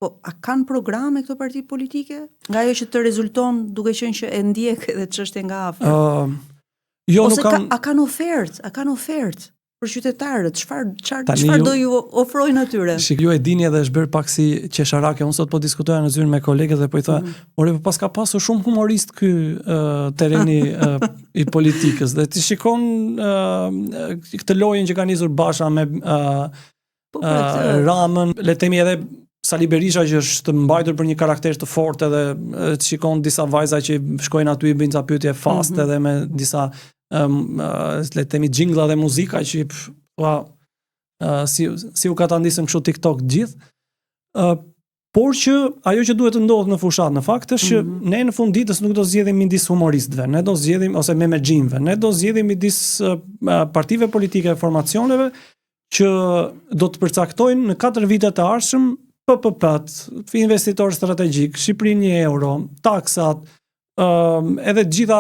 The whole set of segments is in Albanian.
po a kanë programe këto parti politike? Nga ajo që të rezulton duke qenë që e ndjek edhe çështje nga afër. Jo, ose nuk kanë a kanë ofertë për qytetarët, çfarë do ju ofrojnë atyre? Ju e dini edhe është bërë pak si qesharake. Unë sot po diskutoja në zyrën me kolegët dhe po i thoya, ore, po pas ka pasur shumë humorist ky tereni i politikës. Dhe ti shikon këtë lojën që ka nisur Basha me Ramën, le të themi edhe Sali Berisha që është mbajtur për një karakter të fortë edhe të shikon disa vajza që shkojnë aty i bëjnë ca pyetje faste edhe me disa le të themi jingla dhe muzika që si u ka ta ndisën kështu TikTok gjithë. Por që ajo që duhet të ndodhë në fushat në fakt është që ne në fund ditës nuk do zgjedhim midis humoristëve, ne do zgjedhim ose me xhinjve, ne do zgjedhim midis partive politike e formacioneve që do të përcaktojnë në 4 vitet e ardhshëm PPP-t, investitor strategjik, Shqipërinë 1 euro, taksat, edhe gjitha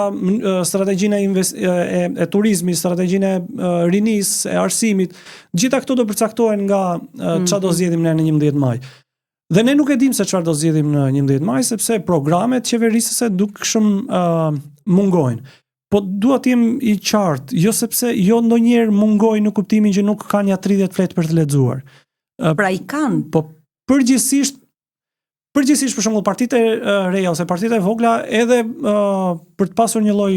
strategjinë e turizmit, strategjinë e rinisë, e arsimit, gjitha këto do përcaktohen nga çfarë do zgjedhim ne në 11 maj. Dhe ne nuk e dim se çfarë do zgjedhim në 11 maj sepse programet qeverisëse dukshëm mungojnë. Po dua të jem i qartë, jo sepse jo ndonjëherë mungojnë në kuptimin që nuk kanë ja 30 fletë për të lexuar. Pra i kanë. Po përgjithsisht për shembull partitë e reja ose partitë e vogla edhe për të pasur një lloj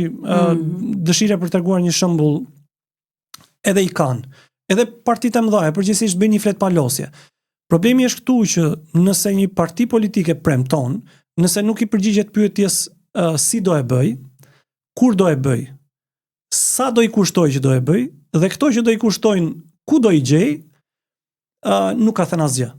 dëshire për të treguar një shembull edhe i kanë. Edhe partitë e mëdha përgjithsisht bëjnë një flet palosje. Problemi është këtu që nëse një parti politike premton, nëse nuk i përgjigjet pyetjes si do e bëj, kur do e bëj, sa do i kushtoj që do e bëj, dhe këto që do i kushtojnë ku do i gjej, nuk ka thënë asgjë.